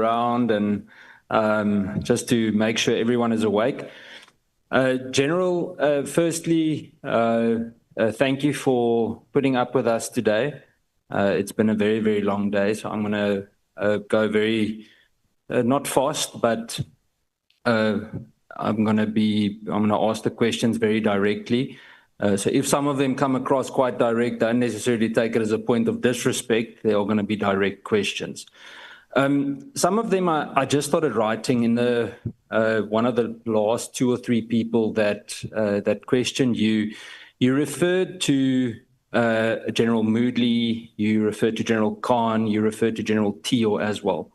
around and just to make sure everyone is awake. General, firstly, thank you for putting up with us today. It's been a very, very long day, so I'm going to go very, not fast, but I'm going to ask the questions very directly. So if some of them come across quite direct, don't necessarily take it as a point of disrespect. They are going to be direct questions. Some of them I just started writing in the one of the last 2 or 3 people that questioned you. You referred to General Moodley, you referred to General Khan, you referred to General Teo as well.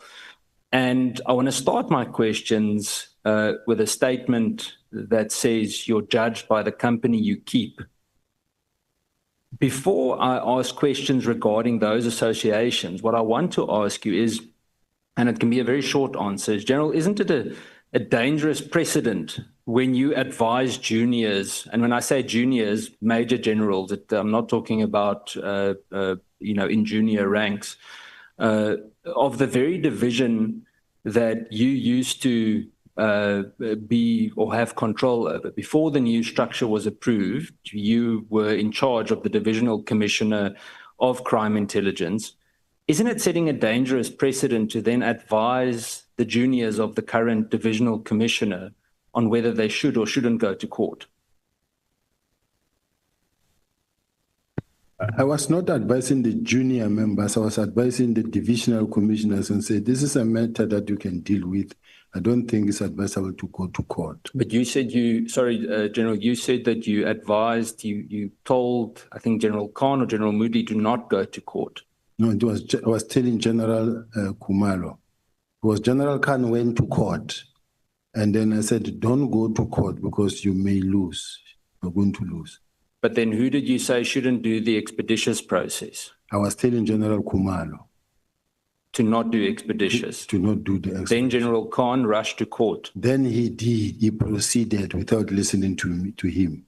And I want to start my questions with a statement that says you're judged by the company you keep. Before I ask questions regarding those associations, what I want to ask you is, and it can be a very short answer, is, General, isn't it a dangerous precedent when you advise juniors, and when I say juniors, major generals, I'm not talking about, in junior ranks, of the very division that you used to be or have control over. Before the new structure was approved, you were in charge of the Divisional Commissioner of Crime Intelligence. Isn't it setting a dangerous precedent to then advise the juniors of the current Divisional Commissioner on whether they should or shouldn't go to court? I was not advising the junior members. I was advising the divisional commissioners and said, this is a matter that you can deal with. I don't think it's advisable to go to court. But you said General, you said that you advised, you told, I think, General Khan or General Moodley to not go to court. No, I was telling General Khumalo. It was General Khan went to court. And then I said, don't go to court because you may lose. You're going to lose. But then who did you say shouldn't do the expeditious process? I was telling General Khumalo. To not do expeditious? To not do the expeditious. Then General Khan rushed to court. Then he did. He proceeded without listening to him.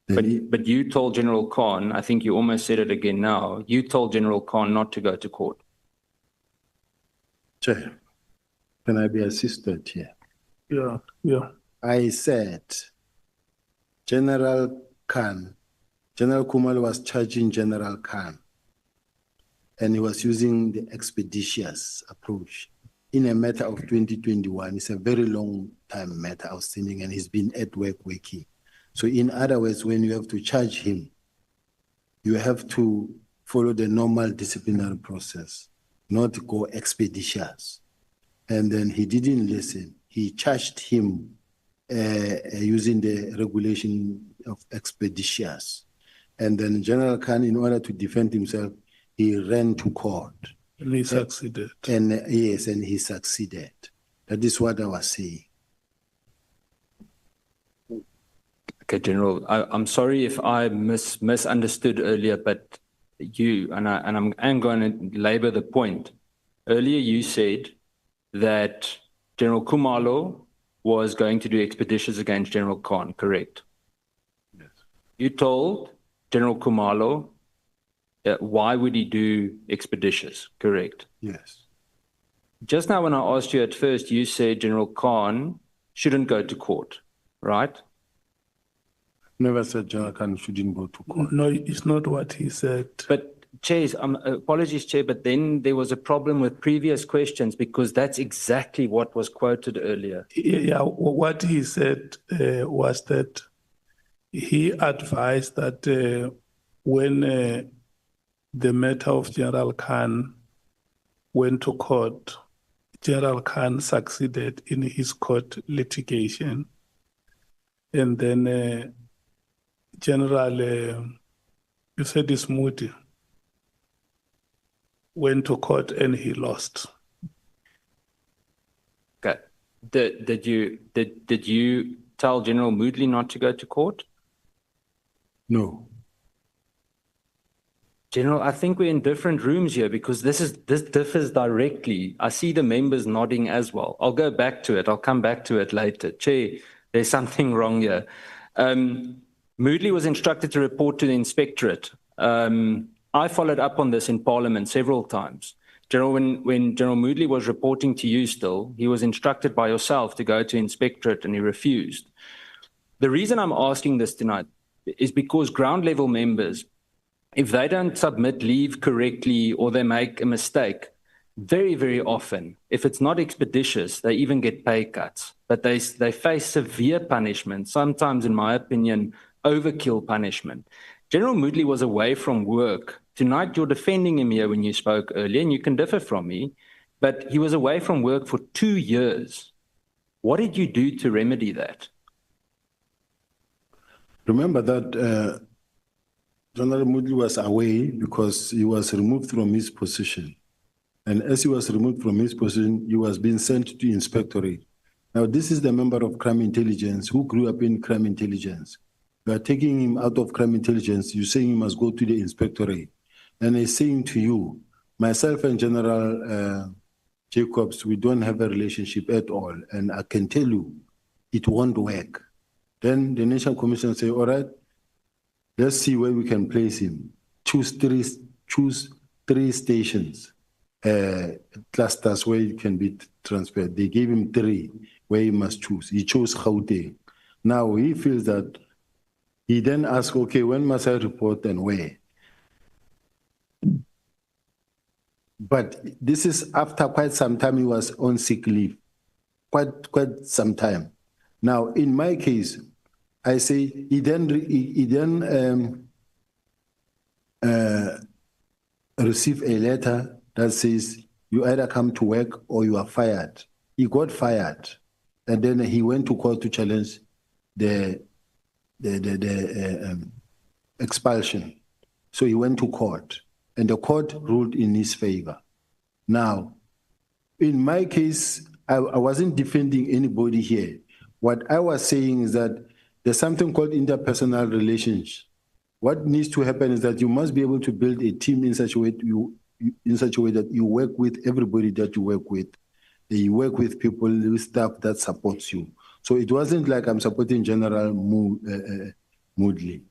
But you told General Khan, I think you almost said it again now, you told General Khan not to go to court. Chair, can I be assisted here? Yeah. I said, General Khumalo was charging General Khan, and he was using the expeditious approach in a matter of 2021. It's a very long time matter outstanding, and he's been at work working. So in other words, when you have to charge him, you have to follow the normal disciplinary process, not go expeditious. And then he didn't listen. He charged him using the regulation of expeditious. And then General Khan, in order to defend himself, he ran to court. And he succeeded. And yes, and he succeeded. That is what I was saying. Okay, General, I'm sorry if I misunderstood earlier, but you, and I'm going to labor the point. Earlier you said that General Khumalo was going to do expeditious against General Khan, correct? Yes. You told General Khumalo why would he do expeditious, correct? Yes. Just now when I asked you at first, you said General Khan shouldn't go to court, right? Never said General Khan shouldn't go to court. No, it's not what he said. But Chair, apologies, Chair, but then there was a problem with previous questions because that's exactly what was quoted earlier. Yeah, what he said was that he advised that when the matter of General Khan went to court, General Khan succeeded in his court litigation. And then General, you said it's Moody, went to court and he lost. Okay. Did you tell General Moodley not to go to court? No. General, I think we're in different rooms here because this differs directly. I see the members nodding as well. I'll go back to it. I'll come back to it later. Chair, there's something wrong here. Moodley was instructed to report to the inspectorate. I followed up on this in Parliament several times General, when General Moodley was reporting to you still, he was instructed by yourself to go to inspectorate and he refused. The reason I'm asking this tonight is because ground level members, if they don't submit leave correctly or they make a mistake, very, very often, if it's not expeditious, they even get pay cuts. But they face severe punishment, sometimes, in my opinion, overkill punishment. General Moodley was away from work. Tonight, you're defending him here when you spoke earlier, and you can differ from me, but he was away from work for 2 years. What did you do to remedy that? Remember that General Moodley was away because he was removed from his position. And as he was removed from his position, he was being sent to inspectorate. Now, this is the member of crime intelligence who grew up in crime intelligence. You are taking him out of crime intelligence. You're saying he must go to the inspectorate. And he's saying to you, myself and General Jacobs, we don't have a relationship at all. And I can tell you, it won't work. Then the National Commission say, all right, let's see where we can place him. Choose three stations, clusters where he can be transferred. They gave him 3 where he must choose. He chose Gauteng. Now he feels that he then asks, okay, when must I report and where? But this is after quite some time he was on sick leave, quite some time. Now, in my case, I say he then received a letter that says you either come to work or you are fired. He got fired, and then he went to court to challenge the expulsion. So he went to court, and the court ruled in his favor. Now, in my case, I wasn't defending anybody here. What I was saying is that there's something called interpersonal relations. What needs to happen is that you must be able to build a team in such a way that you work with everybody that you work with. You work with people, with staff that supports you. So it wasn't like I'm supporting General Moodley.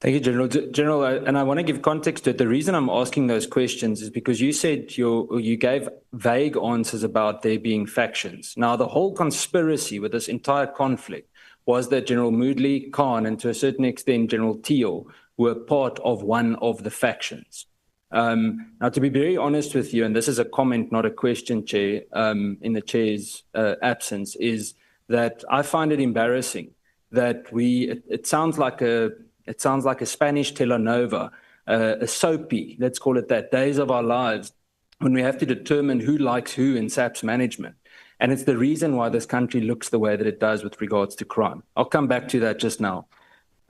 Thank you, General. General, and I want to give context to it. The reason I'm asking those questions is because you said you gave vague answers about there being factions. Now, the whole conspiracy with this entire conflict was that General Moodley, Khan, and to a certain extent General Teo were part of one of the factions. Now, to be very honest with you, and this is a comment, not a question, Chair, in the Chair's absence, is that I find it embarrassing that it sounds like a Spanish telenova, a soapy, let's call it that, Days of Our Lives, when we have to determine who likes who in SAP's management. And it's the reason why this country looks the way that it does with regards to crime. I'll come back to that just now.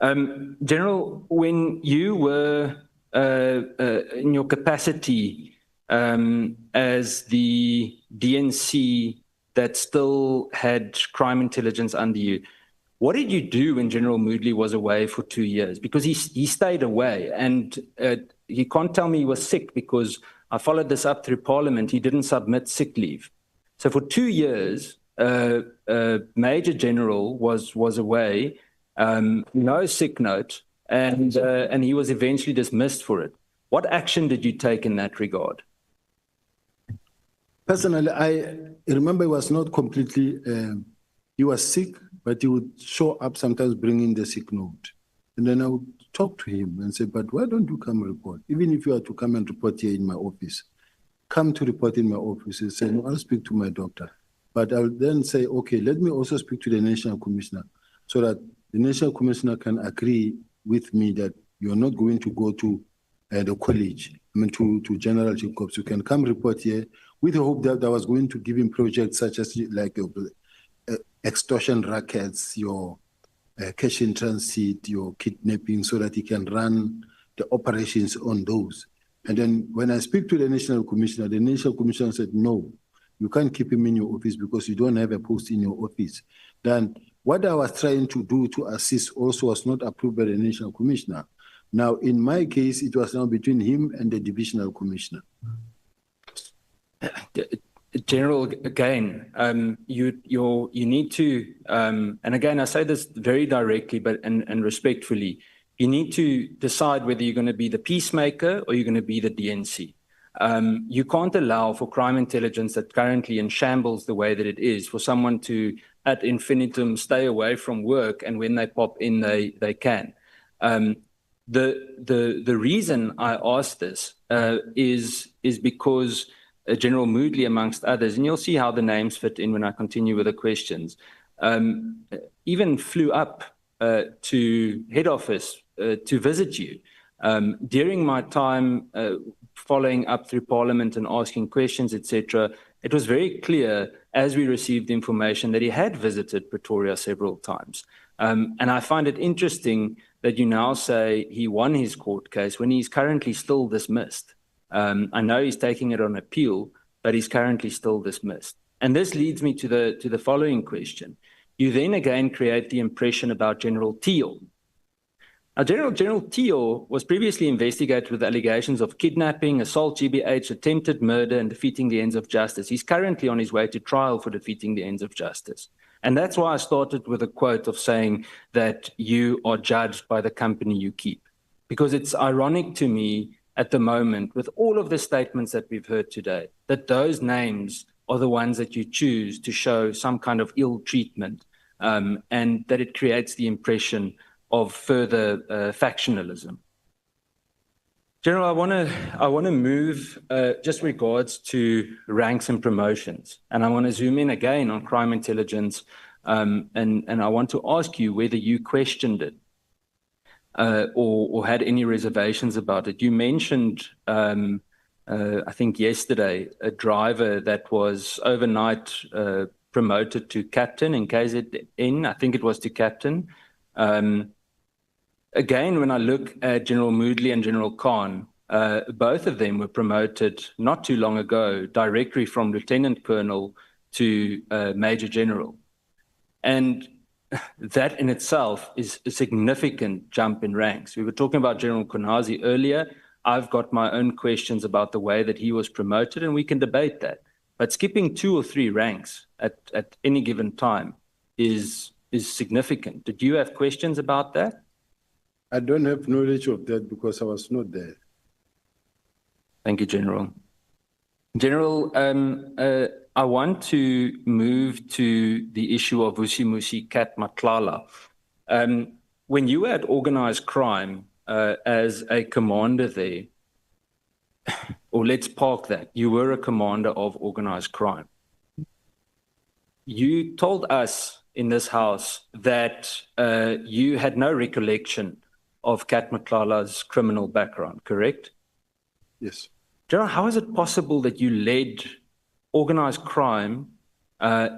General, when you were in your capacity as the DNC that still had crime intelligence under you, what did you do when General Moodley was away for 2 years? Because he stayed away, and you can't tell me he was sick, because I followed this up through Parliament. He didn't submit sick leave. So for 2 years, Major General was away, no sick note, and he was eventually dismissed for it. What action did you take in that regard? Personally, I remember he was not completely, he was sick, but he would show up sometimes bringing the sick note. And then I would talk to him and say, but why don't you come report? Even if you are to come and report here in my office, come to report in my office and say, no, I'll speak to my doctor. But I'll then say, okay, let me also speak to the National Commissioner so that the National Commissioner can agree with me that you're not going to go to the college, to General Jacobs. You can come report here with the hope that I was going to give him projects such as like extortion rackets, your cash in transit, your kidnapping, so that he can run the operations on those. And then when I speak to the National Commissioner said, no, you can't keep him in your office because you don't have a post in your office. Then what I was trying to do to assist also was not approved by the National Commissioner. Now, in my case, it was now between him and the Divisional Commissioner. General, again, you need to, and again, I say this very directly and respectfully, you need to decide whether you're going to be the peacemaker or you're going to be the DNC. You can't allow for crime intelligence that currently in shambles the way that it is, for someone to ad infinitum stay away from work, and when they pop in, they can. The reason I ask this is because General Moodley, amongst others, and you'll see how the names fit in when I continue with the questions, even flew up to head office to visit you. During my time following up through Parliament and asking questions, etc., it was very clear as we received information that he had visited Pretoria several times. And I find it interesting that you now say he won his court case when he's currently still dismissed. I know he's taking it on appeal, but he's currently still dismissed. And this leads me to the following question. You then again create the impression about General Teal. Now, General Teal was previously investigated with allegations of kidnapping, assault, GBH, attempted murder, and defeating the ends of justice. He's currently on his way to trial for defeating the ends of justice. And that's why I started with a quote of saying that you are judged by the company you keep. Because it's ironic to me at the moment, with all of the statements that we've heard today, that those names are the ones that you choose to show some kind of ill treatment, and that it creates the impression of further factionalism. General, I want to move just regards to ranks and promotions, and I want to zoom in again on crime intelligence, and I want to ask you whether you questioned it or had any reservations about it. You mentioned, I think yesterday, a driver that was overnight promoted to captain in KZN. I think it was to captain. Again, when I look at General Moodley and General Khan, both of them were promoted not too long ago, directly from Lieutenant Colonel to Major General. And that in itself is a significant jump in ranks. We were talking about General Mkhwanazi earlier. I've got my own questions about the way that he was promoted, and we can debate that. But skipping 2 or 3 ranks at any given time is significant. Did you have questions about that? I don't have knowledge of that because I was not there. Thank you, General. General, I want to move to the issue of Vusimusi Cat Matlala. When you were at organized crime as a commander there, or let's park that, you were a commander of organized crime. You told us in this house that you had no recollection of Cat Matlala's criminal background, correct? Yes. General, how is it possible that you led organized crime,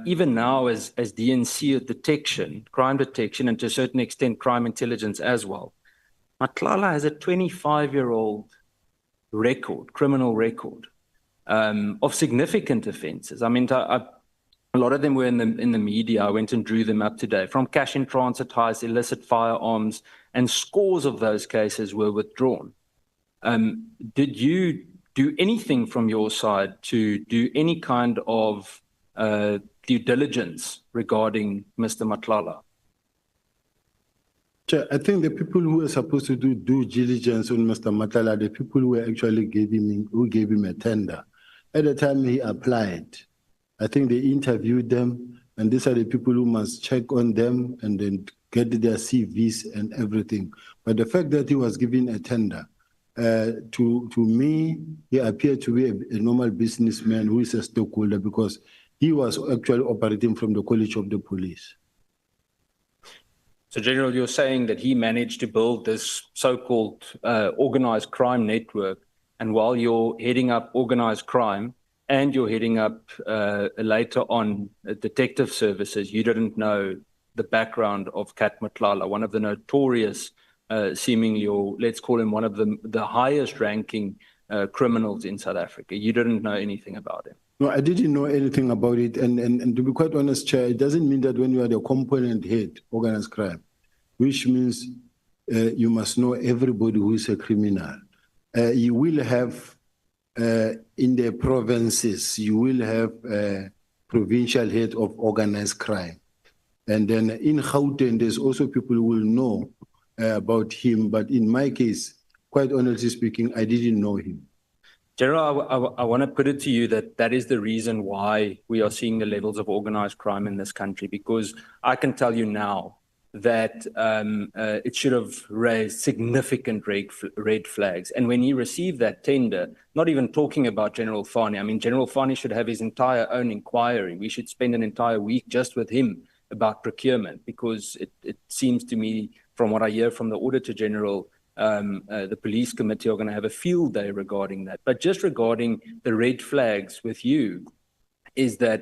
even now as DNC detection, crime detection, and to a certain extent crime intelligence as well? Matlala has a 25-year-old record, criminal record, of significant offences. I mean, a lot of them were in the media. I went and drew them up today, from cash in transit heist, illicit firearms, and scores of those cases were withdrawn. Did you do anything from your side to do any kind of due diligence regarding Mr. Matlala? I think the people who were supposed to do due diligence on Mr. Matlala, the people who actually gave him a tender. At the time he applied, I think they interviewed them, and these are the people who must check on them and then get their CVs and everything. But the fact that he was given a tender, to me, he appeared to be a normal businessman who is a stockholder, because he was actually operating from the College of the Police. So, General, you're saying that he managed to build this so-called organized crime network, and while you're heading up organized crime and you're heading up later on detective services, you didn't know the background of Cat Matlala, one of the notorious, seemingly, or let's call him one of the highest ranking criminals in South Africa. You didn't know anything about him. No, I didn't know anything about it. And to be quite honest, Chair, it doesn't mean that when you are the component head, organized crime, which means you must know everybody who is a criminal. You will have, in the provinces, you will have a provincial head of organized crime. And then in Gauteng, there's also people who will know about him. But in my case, quite honestly speaking, I didn't know him. General, I want to put it to you that is the reason why we are seeing the levels of organized crime in this country, because I can tell you now that it should have raised significant red flags. And when he received that tender, not even talking about General Fani, I mean, General Fani should have his entire own inquiry. We should spend an entire week just with him about procurement, because it seems to me, from what I hear from the Auditor General, the police committee are going to have a field day regarding that. But just regarding the red flags with you, is that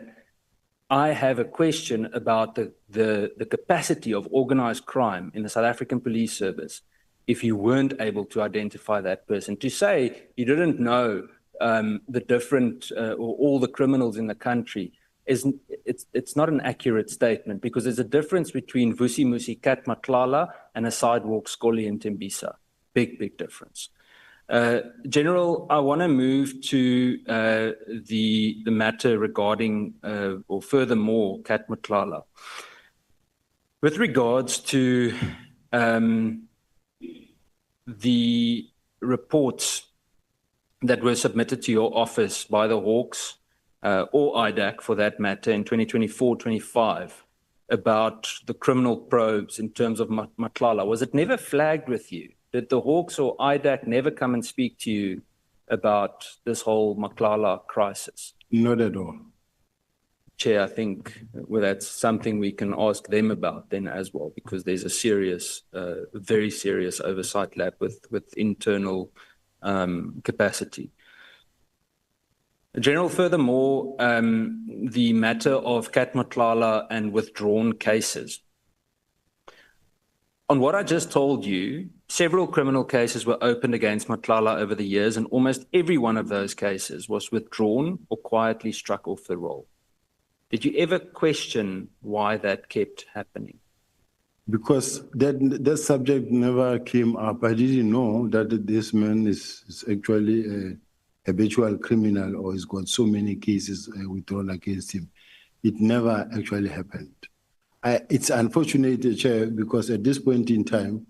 I have a question about the capacity of organized crime in the South African Police Service if you weren't able to identify that person. To say you didn't know the different or all the criminals in the country, it's not an accurate statement, because there's a difference between Vusi Musi Kat Matlala and a sidewalk Scully in Tembisa. Big difference. General, I want to move to the matter regarding, or furthermore, Kat Matlala. With regards to the reports that were submitted to your office by the Hawks, or IDAC for that matter, in 2024-25, about the criminal probes in terms of Matlala, was it never flagged with you? Did the Hawks or IDAC never come and speak to you about this whole Matlala crisis? Not at all. Chair, I think that's something we can ask them about then as well, because there's a serious, very serious oversight lab with internal capacity. General, furthermore, the matter of Kat Matlala and withdrawn cases. On what I just told you, several criminal cases were opened against Matlala over the years, and almost every one of those cases was withdrawn or quietly struck off the roll. Did you ever question why that kept happening? Because that subject never came up. I didn't know that this man is actually a habitual criminal, or has got so many cases withdrawn against him. It never actually happened. It's unfortunate, Chair, because at this point in time,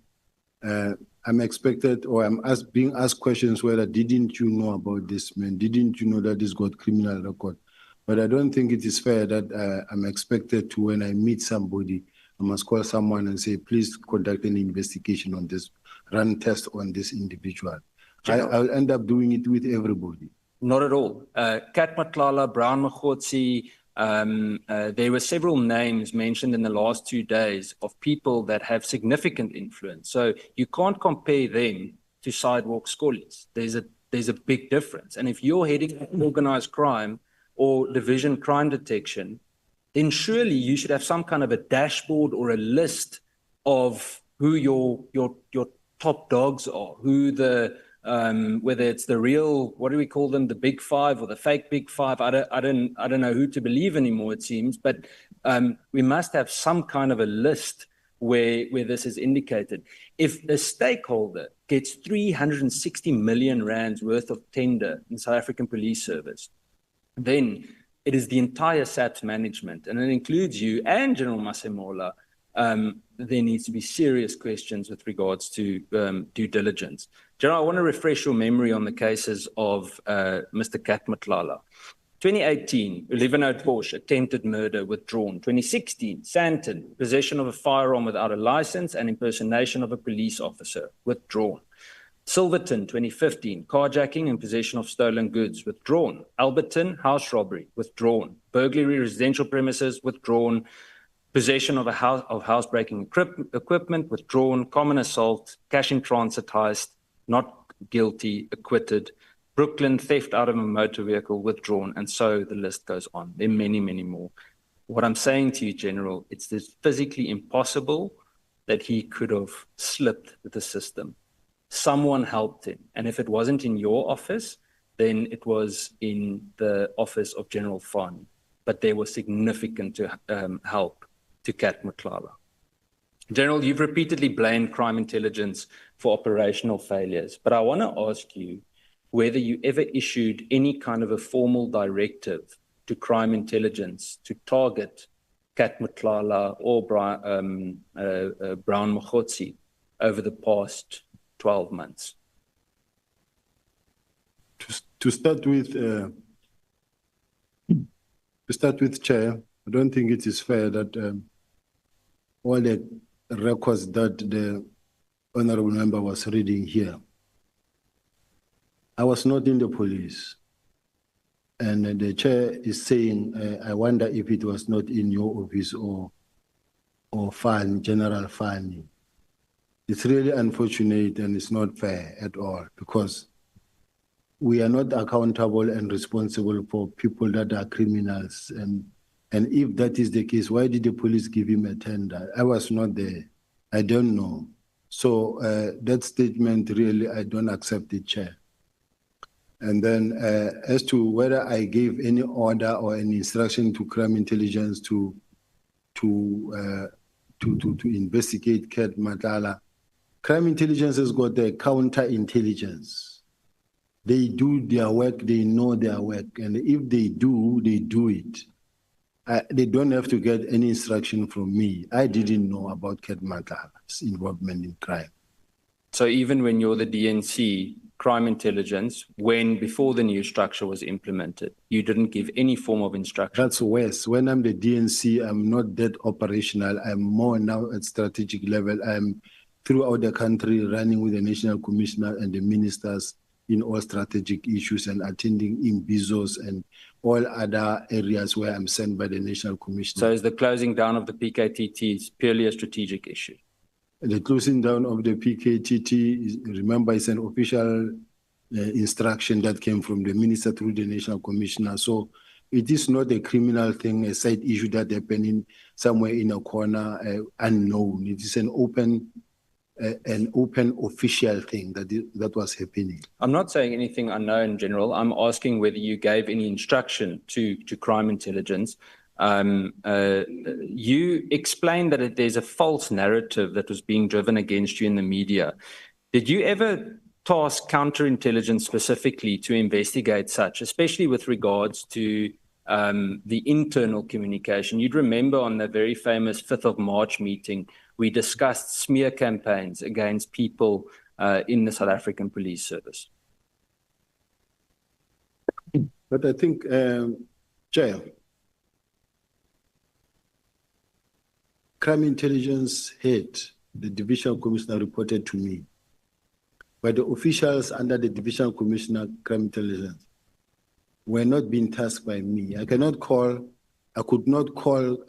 I'm expected, or I'm being asked questions whether, didn't you know about this man? Didn't you know that he's got criminal record? But I don't think it is fair that I'm expected to, when I meet somebody, I must call someone and say, please conduct an investigation on this, run tests on this individual. I'll end up doing it with everybody. Not at all. Kat Matlala, Brown Mkhwanazi, there were several names mentioned in the last 2 days of people that have significant influence. So you can't compare them to sidewalk Scullies. There's a big difference. And if you're heading organized crime or division crime detection, then surely you should have some kind of a dashboard or a list of who your top dogs are, who the whether it's the real, what do we call them, the big five or the fake big five. I don't know who to believe anymore, it seems, but we must have some kind of a list where this is indicated. If a stakeholder gets 360 million rands worth of tender in South African Police Service, then it is the entire SAPS management, and it includes you and General Masemola. There needs to be serious questions with regards to due diligence. General, I want to refresh your memory on the cases of Mr. Kat Matlala. 2018, 11-oat Porsche, attempted murder, withdrawn. 2016, Sandton, possession of a firearm without a license and impersonation of a police officer, withdrawn. Silverton, 2015, carjacking and possession of stolen goods, withdrawn. Alberton, house robbery, withdrawn. Burglary, residential premises, withdrawn. Possession of housebreaking equipment, withdrawn. Common assault, cash in transit heist, not guilty, acquitted. Brooklyn, theft out of a motor vehicle, withdrawn. And so the list goes on. There are many, many more. What I'm saying to you, General, it's physically impossible that he could have slipped the system. Someone helped him. And if it wasn't in your office, then it was in the office of General Fani. But there was significant help to Kat Matlala. General, you've repeatedly blamed crime intelligence for operational failures, but I want to ask you whether you ever issued any kind of a formal directive to crime intelligence to target Kat Matlala or Brown Mkhwanazi over the past 12 months. To to start with, Chair, I don't think it is fair that all the records that the honorable member was reading here. I was not in the police. And the chair is saying, I wonder if it was not in your office or General Fani. It's really unfortunate and it's not fair at all, because we are not accountable and responsible for people that are criminals. And if that is the case, why did the police give him a tender? I was not there. I don't know. So that statement, really, I don't accept it, Chair. And then as to whether I gave any order or any instruction to crime intelligence to investigate Cat Matala, crime intelligence has got their counterintelligence. They do their work, they know their work, and if they do it. They don't have to get any instruction from me. I didn't know about Cat Matala's involvement in crime. So even when you're the DNC, crime intelligence, before the new structure was implemented, you didn't give any form of instruction? That's worse. When I'm the DNC, I'm not that operational. I'm more now at strategic level. I'm throughout the country running with the National Commissioner and the ministers in all strategic issues and attending in Bizos and all other areas where I'm sent by the National Commissioner. So is the closing down of the PKTT purely a strategic issue? The closing down of the PKTT, remember, is an official instruction that came from the minister through the National Commissioner. So it is not a criminal thing, a side issue that happening somewhere in a corner, unknown. It is an open official thing that was happening. I'm not saying anything unknown, General. I'm asking whether you gave any instruction to crime intelligence. You explained that there's a false narrative that was being driven against you in the media. Did you ever task counterintelligence specifically to investigate such, especially with regards to the internal communication? You'd remember on the very famous 5th of March meeting, we discussed smear campaigns against people in the South African Police Service. But I think, Chair, crime intelligence head, the divisional commissioner, reported to me, but the officials under the divisional commissioner crime intelligence were not being tasked by me. I could not call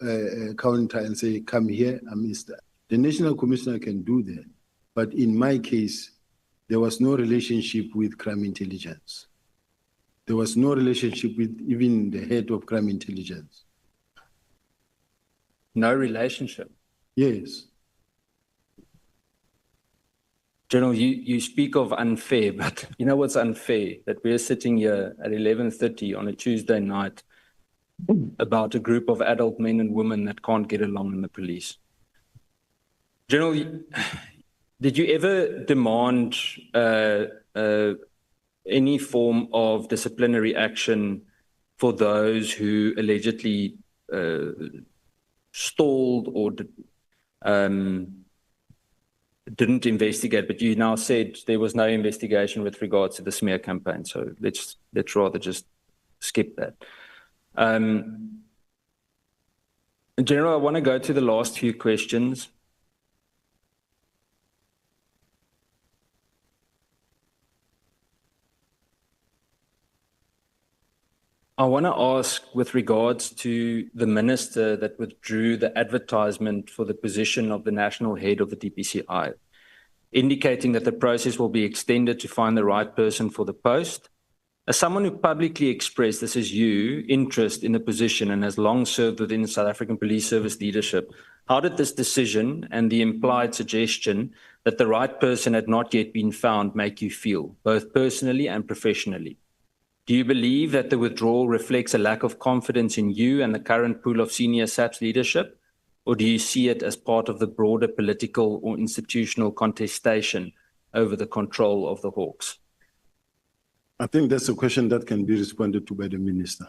a counter and say, come here, Mr. The national commissioner can do that. But in my case, there was no relationship with crime intelligence. There was no relationship with even the head of crime intelligence. No relationship? Yes. General, you speak of unfair, but you know what's unfair? That we're sitting here at 11:30 on a Tuesday night about a group of adult men and women that can't get along in the police. General, did you ever demand any form of disciplinary action for those who allegedly stalled or didn't investigate, but you now said there was no investigation with regards to the smear campaign, so let's rather just skip that. General, I want to go to the last few questions. I want to ask with regards to the minister that withdrew the advertisement for the position of the national head of the DPCI, indicating that the process will be extended to find the right person for the post. As someone who publicly expressed, this is you, interest in the position and has long served within the South African Police Service leadership, how did this decision and the implied suggestion that the right person had not yet been found make you feel, both personally and professionally? Do you believe that the withdrawal reflects a lack of confidence in you and the current pool of senior SAPS leadership, or do you see it as part of the broader political or institutional contestation over the control of the Hawks? I think that's a question that can be responded to by the minister.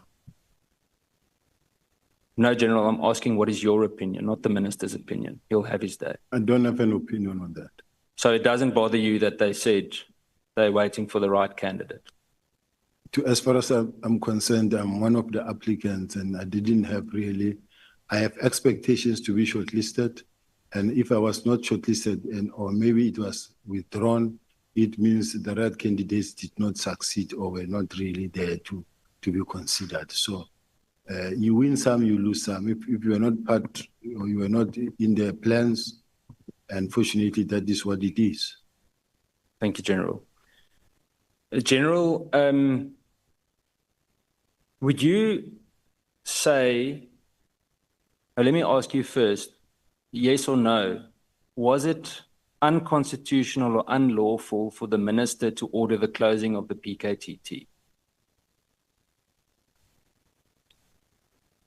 No, General, I'm asking what is your opinion, not the minister's opinion. He'll have his day. I don't have an opinion on that. So it doesn't bother you that they said they're waiting for the right candidate? As far as I'm concerned, I'm one of the applicants and I didn't have really, I have expectations to be shortlisted. And if I was not shortlisted or maybe it was withdrawn, it means the right candidates did not succeed or were not really there to be considered. So you win some, you lose some. If you are not part or you are not in their plans, unfortunately, that is what it is. Thank you, General. General, would you say, let me ask you first, yes or no, was it unconstitutional or unlawful for the minister to order the closing of the PKTT?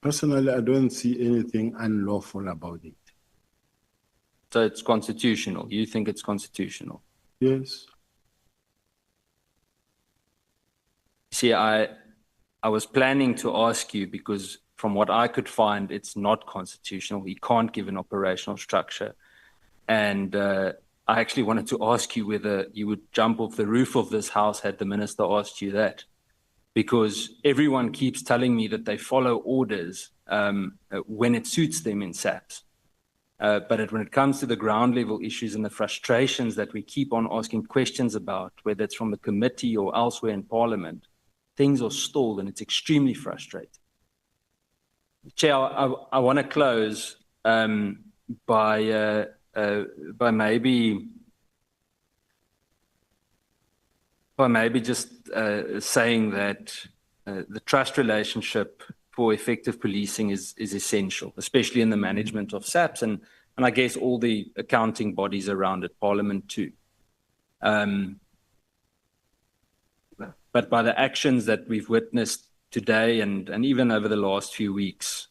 Personally, I don't see anything unlawful about it. So it's constitutional. You think it's constitutional? Yes. See, I was planning to ask you because from what I could find, it's not constitutional. We can't give an operational structure. And I actually wanted to ask you whether you would jump off the roof of this house had the minister asked you that. Because everyone keeps telling me that they follow orders when it suits them in SAPS. But when it comes to the ground level issues and the frustrations that we keep on asking questions about, whether it's from the committee or elsewhere in Parliament, things are stalled and it's extremely frustrating. Chair, I want to close by maybe just saying that the trust relationship for effective policing is essential, especially in the management of SAPS and I guess all the accounting bodies around it, Parliament too. But by the actions that we've witnessed today and even over the last few weeks,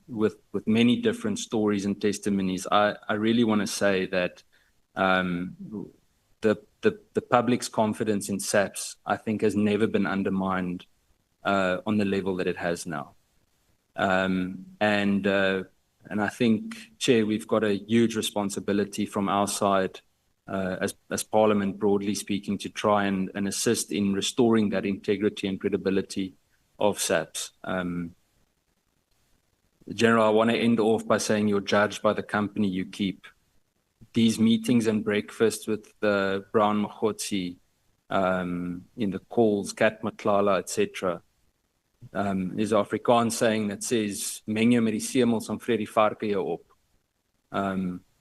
with many different stories and testimonies, I really want to say that the public's confidence in SAPS, I think, has never been undermined on the level that it has now. And I think, Chair, we've got a huge responsibility from our side as Parliament, broadly speaking, to try and assist in restoring that integrity and credibility of SAPS. General, I want to end off by saying you're judged by the company you keep. These meetings and breakfasts with Brown Mkhwanazi, in the calls, Kat Matlala, etc. There's an Afrikaans saying that says, meng jou met die semels en vreet die varke jou op.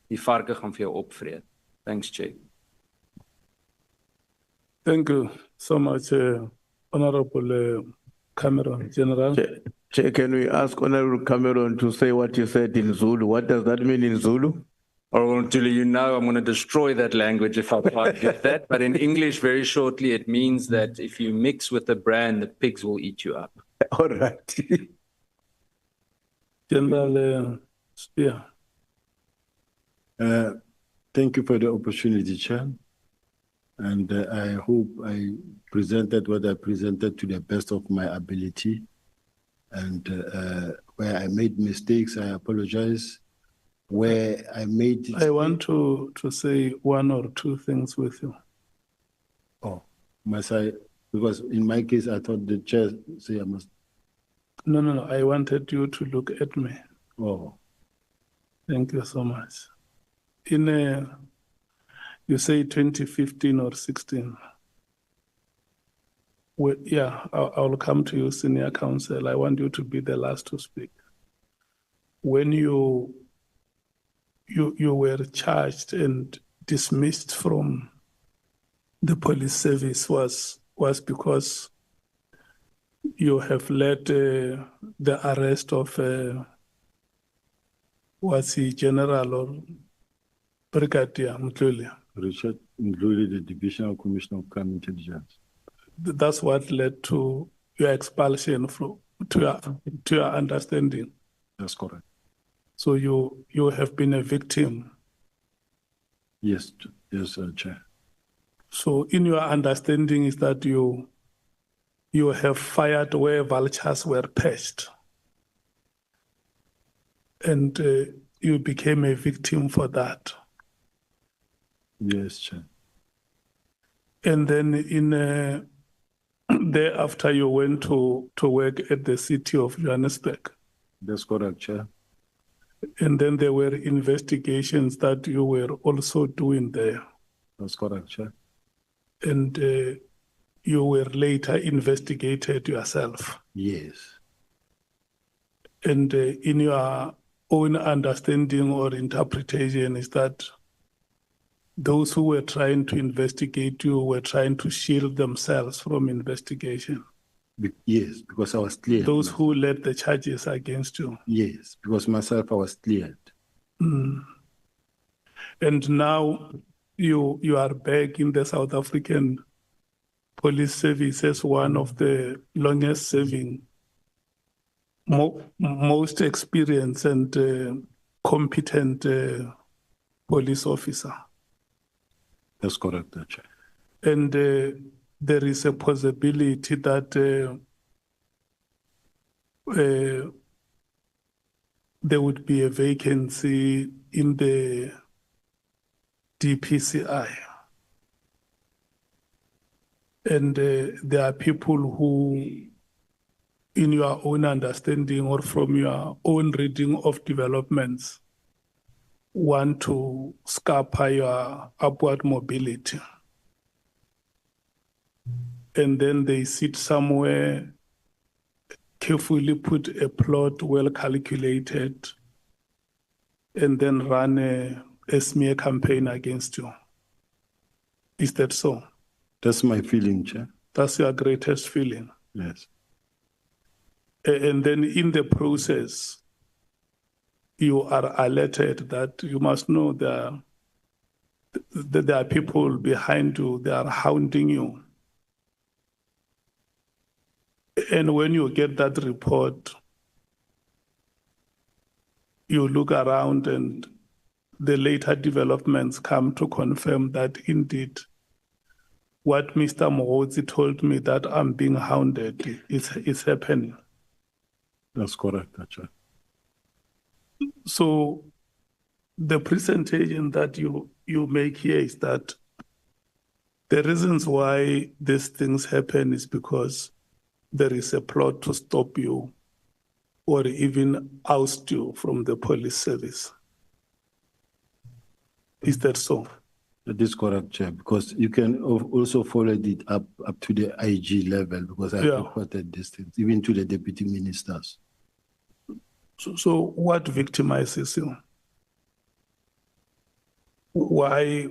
Die varke gaan vir jou opvreet. Thanks, Chair. Thank you so much, Honorable Cameron, General. Chair, can we ask Honorable Cameron to say what you said in Zulu? What does that mean in Zulu? Oh, Ntuli, you know I'm going to destroy that language if I can't get that. But in English, very shortly, it means that if you mix with the brand, the pigs will eat you up. All right. General Sibiya. Thank you for the opportunity, Chair. And I hope I presented what I presented to the best of my ability. And where I made mistakes, I apologize. Where I made... I want to say one or two things with you. Oh, must I? Because in my case, I thought the chair say I must... No. I wanted you to look at me. Oh. Thank you so much. You say 2015 or 16. Well, yeah, I'll come to you, Senior Counsel. I want you to be the last to speak. When you were charged and dismissed from the police service was because you have led the arrest of was he General or Brigadier Mkhwanazi? Richard included the Divisional Commissioner of Crime Intelligence. That's what led to your expulsion to your understanding. That's correct. So you have been a victim. Yes, Chair. So in your understanding is that you have fired where vultures were perched, and you became a victim for that. Yes, Chair. And then thereafter you went to work at the city of Johannesburg. That's correct, Chair. And then there were investigations that you were also doing there. That's correct, Chair. And you were later investigated yourself. Yes. And in your own understanding or interpretation is that those who were trying to investigate you were trying to shield themselves from investigation. Yes, because I was cleared. Those who led the charges against you. Yes, because myself I was cleared. And now you are back in the South African Police Service as one of the longest serving, most experienced and competent police officer. That's correct, Chair. And there is a possibility that there would be a vacancy in the DPCI. And there are people who, in your own understanding or from your own reading of developments, want to scupper your upward mobility. And then they sit somewhere, carefully put a plot well calculated, and then run a smear campaign against you. Is that so? That's my feeling, Chair. That's your greatest feeling. Yes. And then in the process, you are alerted that you must know that there are people behind you, they are hounding you. And when you get that report, you look around and the later developments come to confirm that indeed what Mr. Mkhwanazi told me, that I'm being hounded, is happening. That's correct, Chair. So the presentation that you make here is that the reasons why these things happen is because there is a plot to stop you or even oust you from the police service. Is that so? That is correct, Chair, because you can also follow it up to the IG level, because I reported these things, even to the deputy ministers. So what victimizes you? Why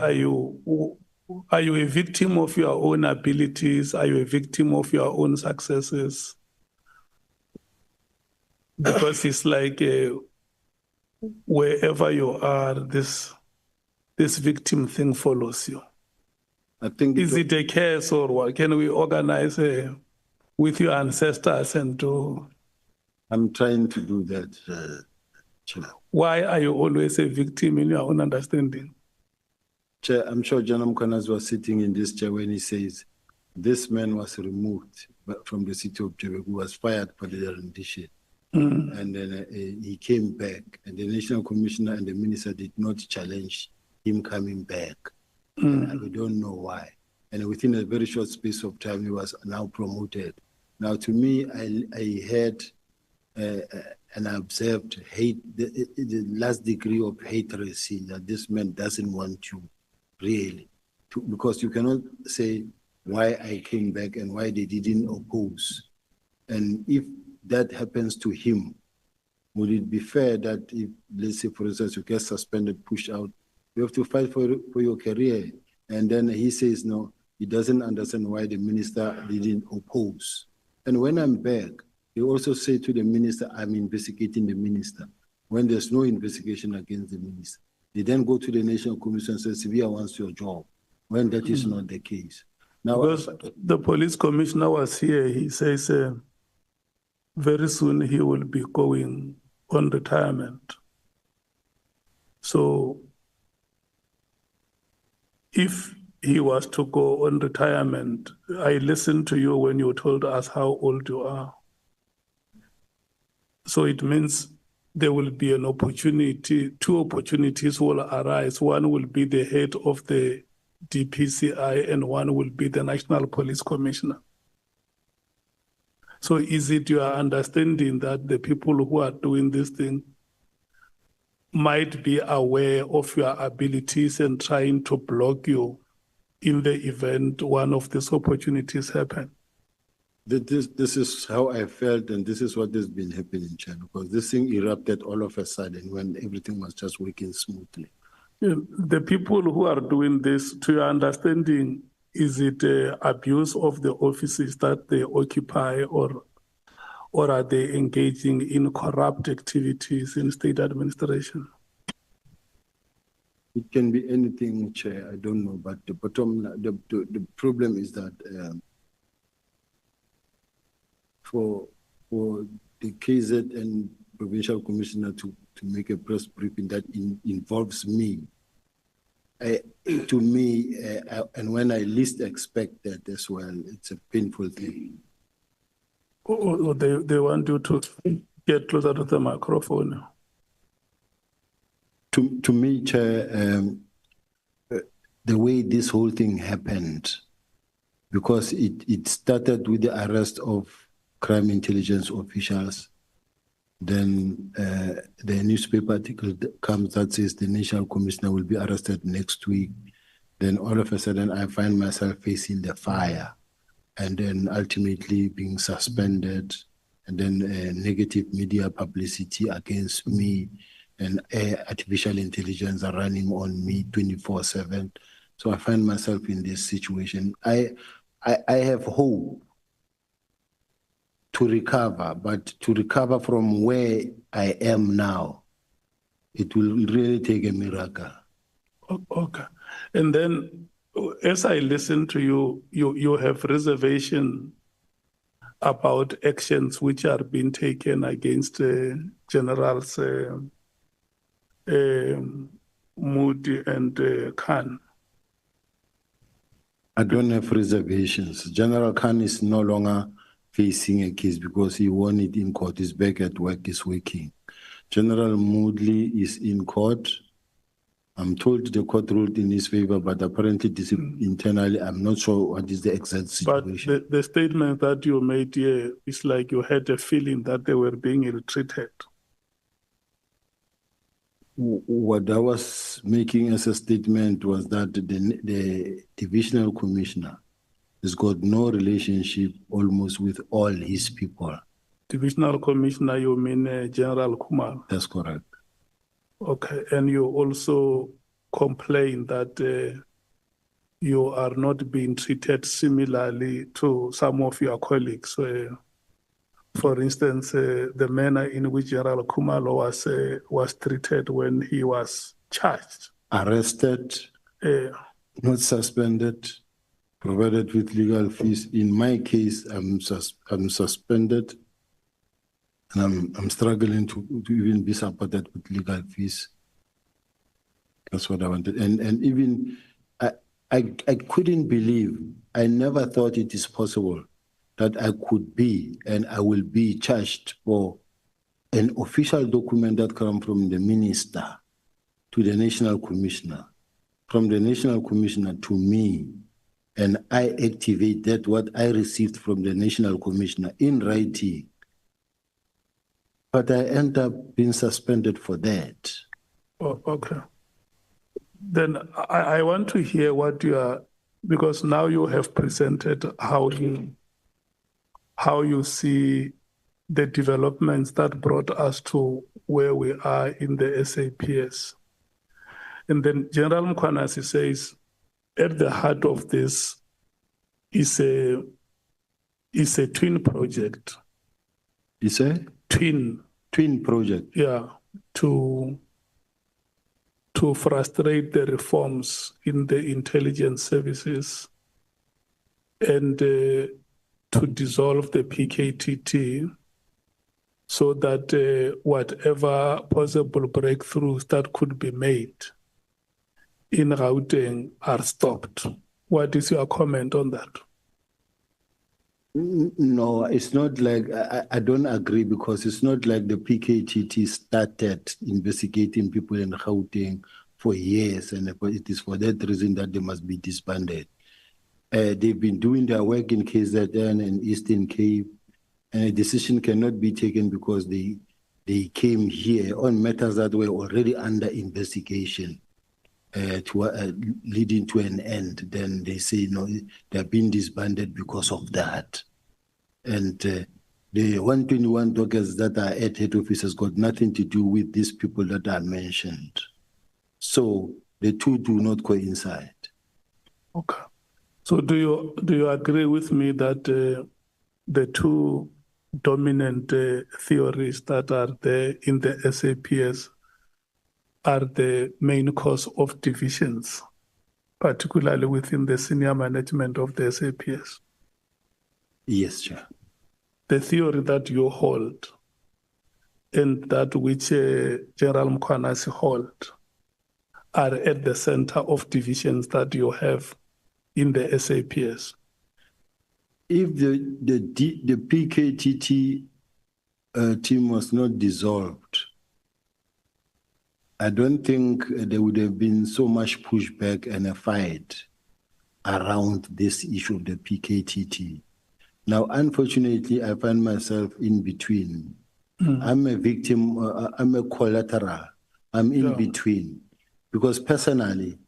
are you a victim of your own abilities? Are you a victim of your own successes? Because it's like wherever you are, this victim thing follows you. I think is it a case, or what? Can we organize with your ancestors and do? I'm trying to do that, Chair. Why are you always a victim in your own understanding? Chair, I'm sure Gen Mkhwanazi was sitting in this chair when he says this man was removed from the city of Joburg, who was fired for the rendition. And then he came back, and the National Commissioner and the Minister did not challenge him coming back. And we don't know why. And within a very short space of time, he was now promoted. Now, to me, I heard and I observed the last degree of hatred that this man doesn't want you, really. Because you cannot say why I came back and why they didn't oppose. And if that happens to him, would it be fair that if, let's say, for instance, you get suspended, pushed out, you have to fight for your career? And then he says, no, he doesn't understand why the minister didn't oppose. And when I'm back, he also say to the minister, I'm investigating the minister, when there's no investigation against the minister. They then go to the National Commission and say, Sibiya wants your job, when that is not the case. Now, because the police commissioner was here, he says very soon he will be going on retirement. So if he was to go on retirement, I listened to you when you told us how old you are. So it means there will be an opportunity, two opportunities will arise. One will be the head of the DPCI and one will be the National Police Commissioner. So is it your understanding that the people who are doing this thing might be aware of your abilities and trying to block you in the event one of these opportunities happen? This is how I felt, and this is what has been happening, Chair, because this thing erupted all of a sudden when everything was just working smoothly. Yeah, the people who are doing this, to your understanding, is it abuse of the offices that they occupy, or are they engaging in corrupt activities in state administration? It can be anything, Chair, I don't know, but the problem is that for the KZ and Provincial Commissioner to make a press briefing that involves me, and when I least expect that as well, it's a painful thing. Oh, they want you to get closer to the microphone. To me, Chair, the way this whole thing happened, because it started with the arrest of crime intelligence officials, then the newspaper article comes that says the National Commissioner will be arrested next week. Then all of a sudden I find myself facing the fire, and then ultimately being suspended, and then negative media publicity against me, and artificial intelligence are running on me 24/7. So I find myself in this situation. I have hope to recover, but to recover from where I am now, it will really take a miracle. Okay. And then as I listen to you, you have reservation about actions which are being taken against Generals Moody and Khan. I don't have reservations. General Khan is no longer facing a case because he won it in court. He's back at work, he's working. General Moodley is in court. I'm told the court ruled in his favor, but apparently internally, I'm not sure what is the exact situation. But the statement that you made here is like you had a feeling that they were being ill-treated. What I was making as a statement was that the divisional commissioner has got no relationship almost with all his people. Divisional commissioner, you mean General Kumar? That's correct. Okay, and you also complain that you are not being treated similarly to some of your colleagues. For instance, the manner in which General Khumalo was treated when he was charged. Arrested, not suspended, provided with legal fees. In my case, I'm suspended, and I'm struggling to even be supported with legal fees. That's what I wanted. And even I couldn't believe, I never thought it is possible that I could be and I will be charged for an official document that comes from the minister to the National Commissioner, from the National Commissioner to me, and I activate that what I received from the National Commissioner in writing. But I end up being suspended for that. Oh, okay. Then I want to hear what you are, because now you have presented how you see the developments that brought us to where we are in the SAPS. And then General Mkhwanazi says, at the heart of this is a twin project. It's a twin project. Yeah, to frustrate the reforms in the intelligence services and to dissolve the PKTT so that whatever possible breakthroughs that could be made in Gauteng are stopped. What is your comment on that? No, it's not like, I don't agree, because it's not like the PKTT started investigating people in Gauteng for years, and it is for that reason that they must be disbanded. They've been doing their work in KZN and Eastern Cape, and a decision cannot be taken because they came here on matters that were already under investigation, leading to an end. Then they say, no, they're being disbanded because of that. And the 121 dockers that are at head office has got nothing to do with these people that are mentioned. So the two do not coincide. Okay. So do you agree with me that the two dominant theories that are there in the SAPS are the main cause of divisions, particularly within the senior management of the SAPS? Yes, Chair. The theory that you hold and that which General Mkhwanazi hold are at the center of divisions that you have in the SAPS. If the PKTT team was not dissolved, I don't think there would have been so much pushback and a fight around this issue of the PKTT. Now, unfortunately, I find myself in between. I'm a victim, I'm a collateral, I'm in between. Because personally,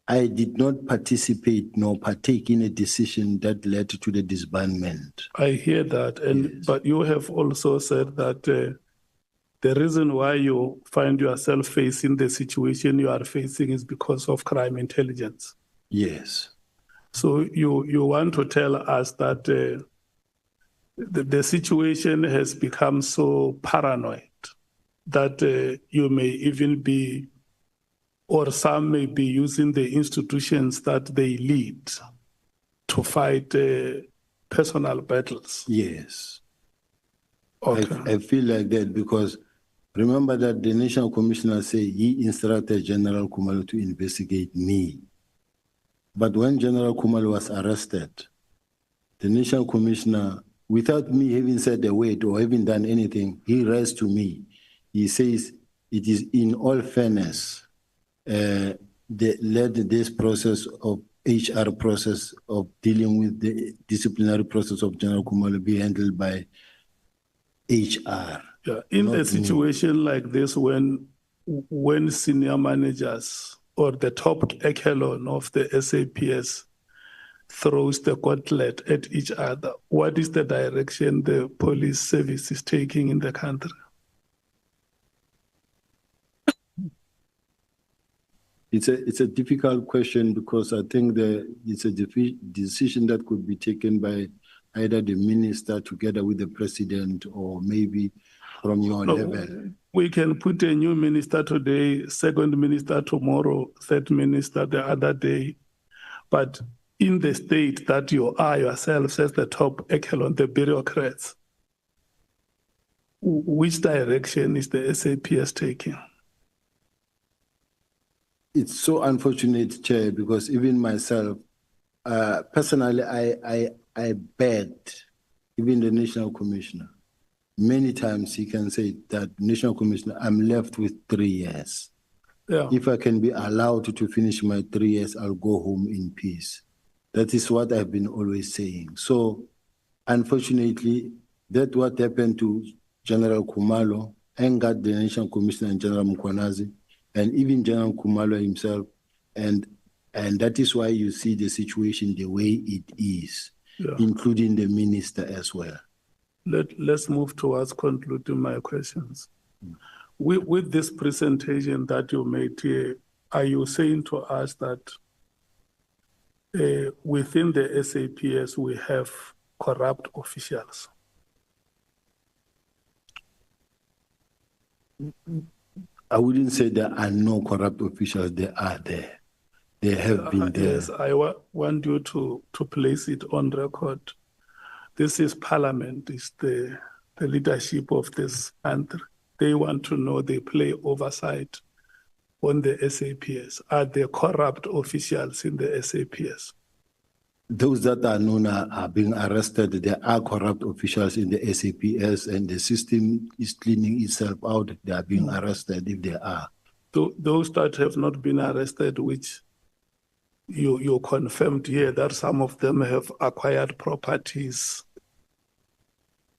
I did not participate nor partake in a decision that led to the disbandment. I hear that, Yes. But you have also said that the reason why you find yourself facing the situation you are facing is because of crime intelligence. Yes. So you want to tell us that the situation has become so paranoid that you may even be, or some may be using the institutions that they lead to fight personal battles. Yes. Okay. I feel like that because remember that the National Commissioner said he instructed General Khumalo to investigate me. But when General Khumalo was arrested, the National Commissioner, without me having said a word or having done anything, he writes to me. He says, it is in all fairness, let this process of HR process of dealing with the disciplinary process of General Khumalo be handled by HR. Yeah. In a situation like this, when senior managers or the top echelon of the SAPS throws the gauntlet at each other, what is the direction the police service is taking in the country? It's a difficult question because I think it's a decision that could be taken by either the minister together with the president or maybe from your level. We can put a new minister today, second minister tomorrow, third minister the other day. But in the state that you are yourselves as the top echelon, the bureaucrats, which direction is the SAPS taking? It's so unfortunate, Chair, because even myself, personally, I begged even the National Commissioner. Many times he can say that, National Commissioner, I'm left with 3 years. Yeah. If I can be allowed to finish my 3 years, I'll go home in peace. That is what I've been always saying. So, unfortunately, that's what happened to General Khumalo, angered the National Commissioner and General Mkhwanazi, and even General Khumalo himself. And that is why you see the situation the way it is, including the minister as well. Let's move towards concluding my questions. With this presentation that you made here, are you saying to us that within the SAPS we have corrupt officials? I wouldn't say there are no corrupt officials. They are there. They have been there. Yes, I want you to place it on record. This is Parliament, it's the leadership of this country. They want to know, they play oversight on the SAPS. Are there corrupt officials in the SAPS? Those that are known are being arrested. There are corrupt officials in the SAPS, and the system is cleaning itself out. They are being arrested if they are. those that have not been arrested, which you confirmed here that some of them have acquired properties,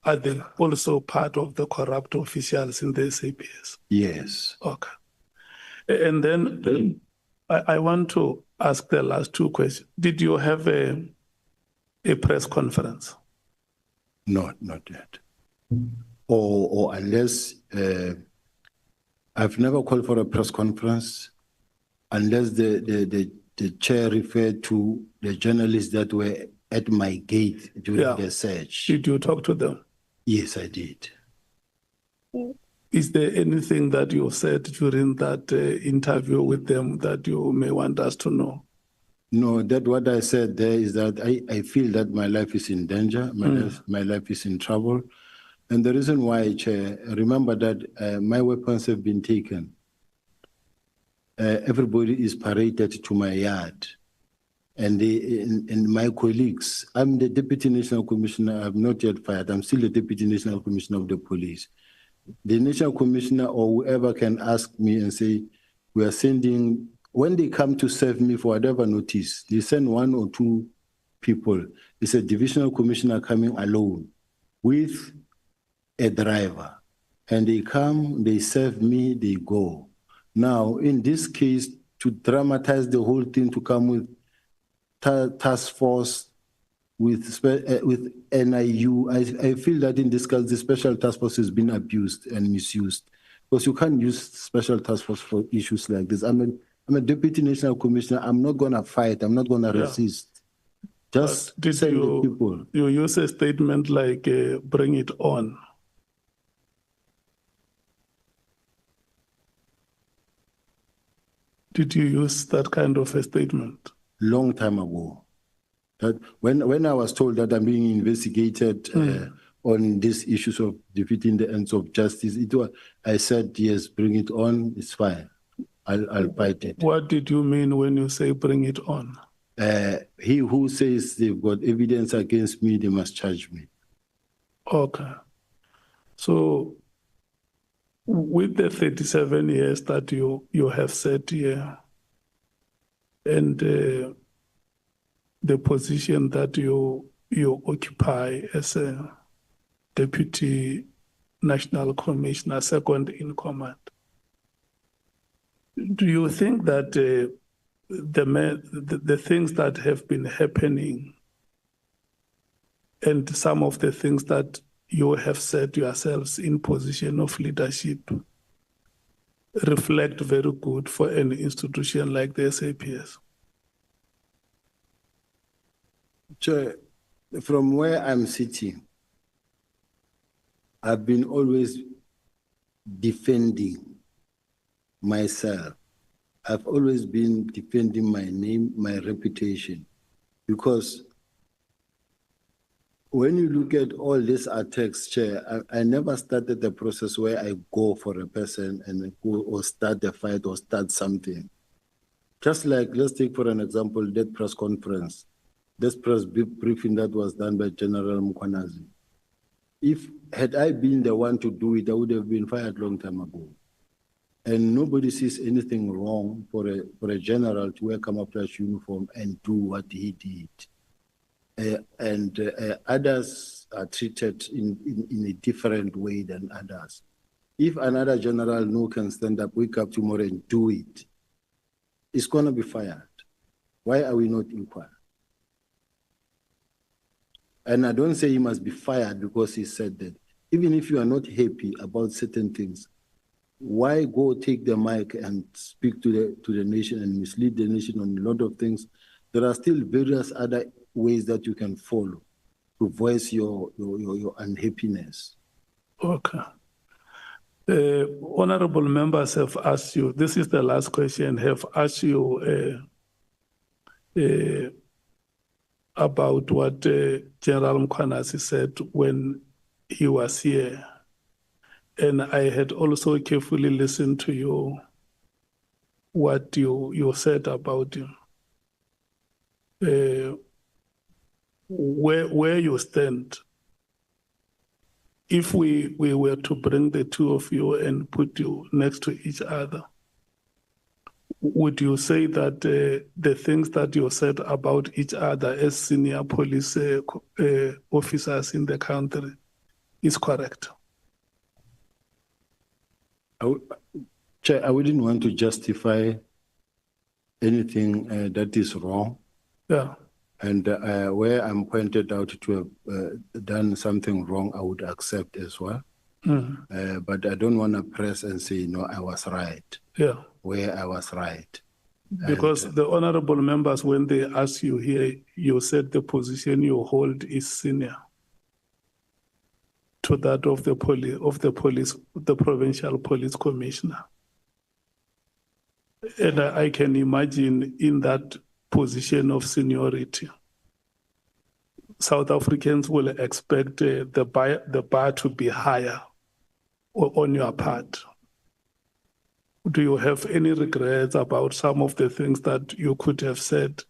are they also part of the corrupt officials in the SAPS? Yes. Okay. And then I want to ask the last two questions. Did you have a press conference? No, not yet. Or unless I've never called for a press conference unless the chair referred to the journalists that were at my gate during the search. Did you talk to them? Yes, I did. Is there anything that you said during that interview with them that you may want us to know? No, that what I said there is that I feel that my life is in danger, my life is in trouble. And the reason why, Chair, remember that my weapons have been taken. Everybody is paraded to my yard. And my colleagues, I'm the Deputy National Commissioner, I'm not yet fired, I'm still the Deputy National Commissioner of the Police. The National Commissioner or whoever can ask me and say, we are sending, when they come to serve me for whatever notice, they send one or two people. It's a divisional commissioner coming alone with a driver. And they come, they serve me, they go. Now, in this case, to dramatize the whole thing, to come with task force, with NIU, I feel that in this case, the special task force has been abused and misused. Because you can't use special task force for issues like this. I'm a Deputy National Commissioner. I'm not going to fight. I'm not going to resist. Just send the people. You use a statement like, bring it on. Did you use that kind of a statement? Long time ago. That when I was told that I'm being investigated on these issues of defeating the ends of justice, I said, yes, bring it on, it's fine. I'll fight it. What did you mean when you say bring it on? He who says they've got evidence against me, they must charge me. Okay. So with the 37 years that you have said here, and the position that you occupy as a Deputy National Commissioner, second in command, do you think that the things that have been happening and some of the things that you have set yourselves in position of leadership reflect very good for an institution like the SAPS? Chair, from where I'm sitting, I've been always defending myself. I've always been defending my name, my reputation, because when you look at all these attacks, Chair, I never started the process where I go for a person and go or start a fight or start something. Just like, let's take for an example, that press conference, this press briefing that was done by General Mkhwanazi. Had I been the one to do it, I would have been fired a long time ago. And nobody sees anything wrong for a general to wear camouflage uniform and do what he did. Others are treated in a different way than others. If another general can stand up, wake up tomorrow and do it, it's going to be fired. Why are we not equal? And I don't say he must be fired because he said that. Even if you are not happy about certain things, why go take the mic and speak to the nation and mislead the nation on a lot of things? There are still various other ways that you can follow to voice your unhappiness. Okay. Honorable members have asked you, this is the last question, have asked you about what General Mkhwanazi said when he was here. And I had also carefully listened to you, what you said about him. Where you stand, if we were to bring the two of you and put you next to each other, would you say that the things that you said about each other as senior police officers in the country is correct? Chair, I wouldn't want to justify anything that is wrong. Yeah. And where I'm pointed out to have done something wrong, I would accept as well. But I don't want to press and say, no, I was right. Yeah. Where I was right. Because the honorable members, when they ask you here, you said the position you hold is senior to that of the provincial police commissioner. And I can imagine in that position of seniority, South Africans will expect the bar to be higher on your part. Do you have any regrets about some of the things that you could have said,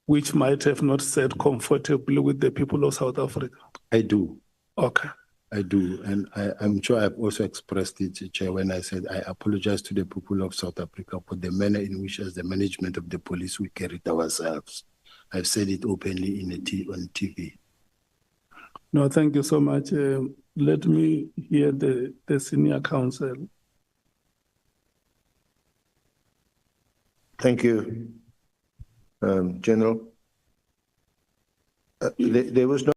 which might have not said comfortably with the people of South Africa? I do. Okay. I do. And I'm sure I've also expressed it, Chair, when I said I apologize to the people of South Africa for the manner in which, as the management of the police, we carried ourselves. I've said it openly on TV. No, thank you so much. Let me hear the senior counsel. Thank you, General. There was no